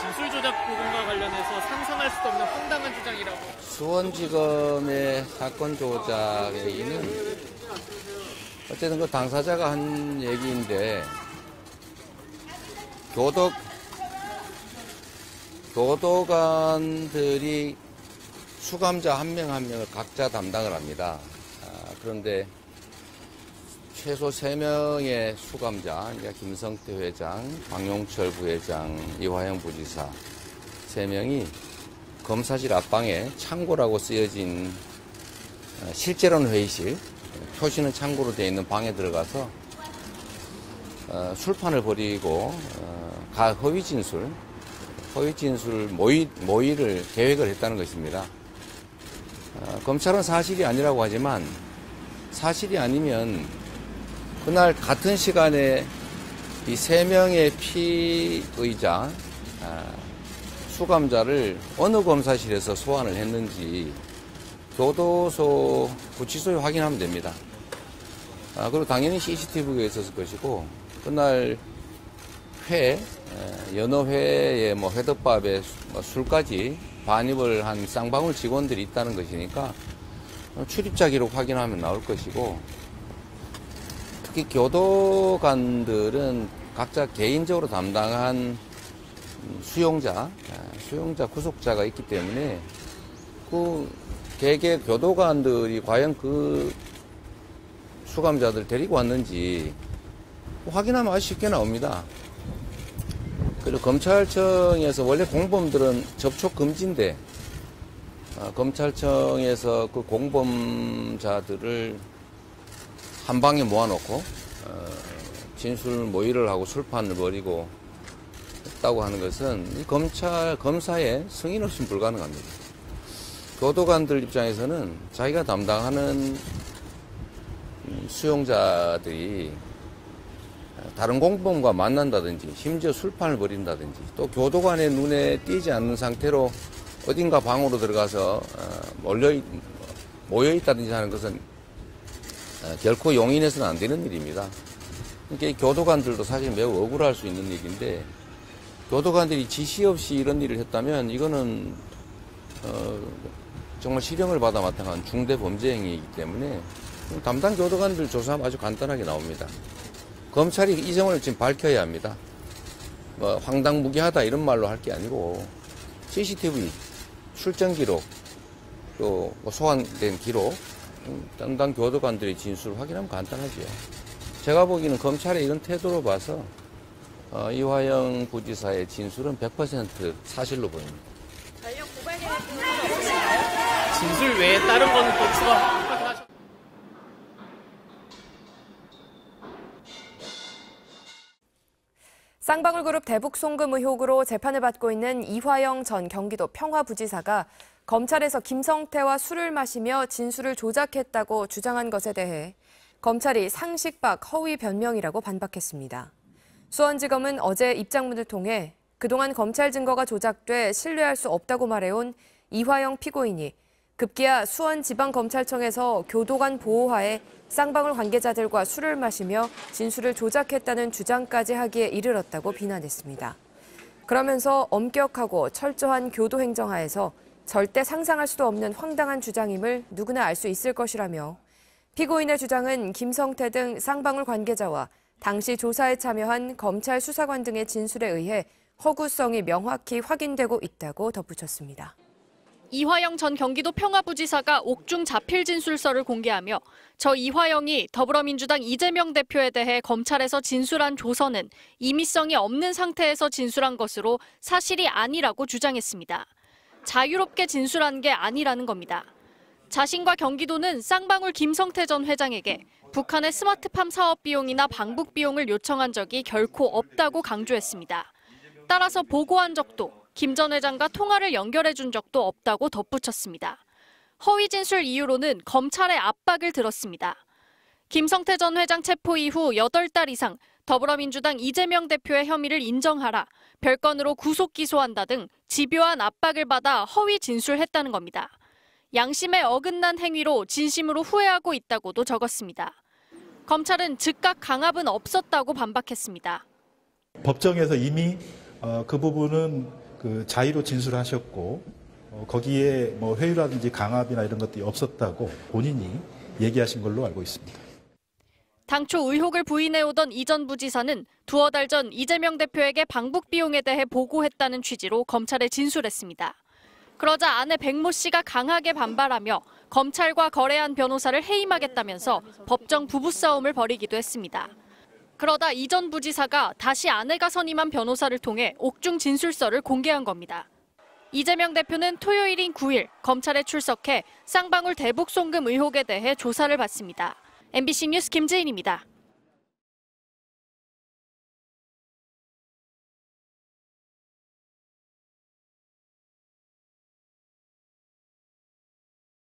진술 조작 부분과 관련해서 상상할 수도 없는 황당한 주장이라고. 수원지검의 사건 조작의 이는 어쨌든 그 당사자가 한 얘기인데 교도관들이 수감자 한 명 한 명을 각자 담당을 합니다. 그런데 최소 3명의 수감자, 그러니까 김성태 회장, 박용철 부회장, 이화영 부지사 3명이 검사실 앞방에 창고라고 쓰여진 실제로는 회의실, 표시는 창고로 되어 있는 방에 들어가서 술판을 벌이고 허위 진술 모의를 계획을 했다는 것입니다. 검찰은 사실이 아니라고 하지만 사실이 아니면 그날 같은 시간에 이 3명의 피의자, 수감자를 어느 검사실에서 소환을 했는지 교도소 구치소에 확인하면 됩니다. 그리고 당연히 CCTV가 있었을 것이고 그날 연어회에 회덮밥에 술까지 반입을 한 쌍방울 직원들이 있다는 것이니까 출입자 기록 확인하면 나올 것이고, 특히 교도관들은 각자 개인적으로 담당한 수용자 구속자가 있기 때문에 그 개개 교도관들이 과연 그 수감자들 데리고 왔는지 확인하면 아주 쉽게 나옵니다. 그리고 검찰청에서 원래 공범들은 접촉 금지인데 검찰청에서 그 공범자들을 한 방에 모아놓고 진술 모의를 하고 술판을 벌이고 했다고 하는 것은 이 검사의 승인 없이는 불가능합니다. 교도관들 입장에서는 자기가 담당하는 수용자들이 다른 공범과 만난다든지 심지어 술판을 벌인다든지 또 교도관의 눈에 띄지 않는 상태로 어딘가 방으로 들어가서 모여있다든지 하는 것은 결코 용인해서는 안 되는 일입니다. 그러니까 교도관들도 사실 매우 억울할 수 있는 일인데 교도관들이 지시 없이 이런 일을 했다면 이거는 정말 실형을 받아 마땅한 중대 범죄 행위이기 때문에 담당 교도관들 조사하면 아주 간단하게 나옵니다. 검찰이 이 점을 지금 밝혀야 합니다. 황당무계하다 이런 말로 할 게 아니고 CCTV, 출정 기록, 또 소환된 기록, 담당 교도관들의 진술을 확인하면 간단하죠. 제가 보기에는 검찰의 이런 태도로 봐서 이화영 부지사의 진술은 100% 사실로 보입니다. 관련 고발 계획은 없으신가요? 진술 외에 다른 건 또 추가. 쌍방울그룹 대북 송금 의혹으로 재판을 받고 있는 이화영 전 경기도 평화부지사가 검찰에서 김성태와 술을 마시며 진술을 조작했다고 주장한 것에 대해 검찰이 상식 밖 허위 변명이라고 반박했습니다. 수원지검은 어제 입장문을 통해 그동안 검찰 증거가 조작돼 신뢰할 수 없다고 말해온 이화영 피고인이 급기야 수원지방검찰청에서 교도관 보호하에 쌍방울 관계자들과 술을 마시며 진술을 조작했다는 주장까지 하기에 이르렀다고 비난했습니다. 그러면서 엄격하고 철저한 교도 행정하에서 절대 상상할 수도 없는 황당한 주장임을 누구나 알 수 있을 것이라며 피고인의 주장은 김성태 등 쌍방울 관계자와 당시 조사에 참여한 검찰 수사관 등의 진술에 의해 허구성이 명확히 확인되고 있다고 덧붙였습니다. 이화영 전 경기도 평화부지사가 옥중 자필 진술서를 공개하며 저 이화영이 더불어민주당 이재명 대표에 대해 검찰에서 진술한 조서는 임의성이 없는 상태에서 진술한 것으로 사실이 아니라고 주장했습니다. 자유롭게 진술한 게 아니라는 겁니다. 자신과 경기도는 쌍방울 김성태 전 회장에게 북한의 스마트팜 사업 비용이나 방북 비용을 요청한 적이 결코 없다고 강조했습니다. 따라서 보고한 적도 김 전 회장과 통화를 연결해 준 적도 없다고 덧붙였습니다. 허위 진술 이유로는 검찰의 압박을 들었습니다. 김성태 전 회장 체포 이후 8달 이상 더불어민주당 이재명 대표의 혐의를 인정하라, 별건으로 구속 기소한다 등 집요한 압박을 받아 허위 진술했다는 겁니다. 양심에 어긋난 행위로 진심으로 후회하고 있다고도 적었습니다. 검찰은 즉각 강압은 없었다고 반박했습니다. 법정에서 이미 그 부분은 그 자의로 진술하셨고 거기에 뭐 회유라든지 강압이나 이런 것들이 없었다고 본인이 얘기하신 걸로 알고 있습니다. 당초 의혹을 부인해오던 이 전 부지사는 두어 달 전 이재명 대표에게 방북 비용에 대해 보고했다는 취지로 검찰에 진술했습니다. 그러자 아내 백모 씨가 강하게 반발하며 검찰과 거래한 변호사를 해임하겠다면서 법정 부부싸움을 벌이기도 했습니다. 그러다 이 전 부지사가 다시 아내가 선임한 변호사를 통해 옥중 진술서를 공개한 겁니다. 이재명 대표는 토요일인 9일 검찰에 출석해 쌍방울 대북 송금 의혹에 대해 조사를 받습니다. MBC 뉴스 김재인입니다.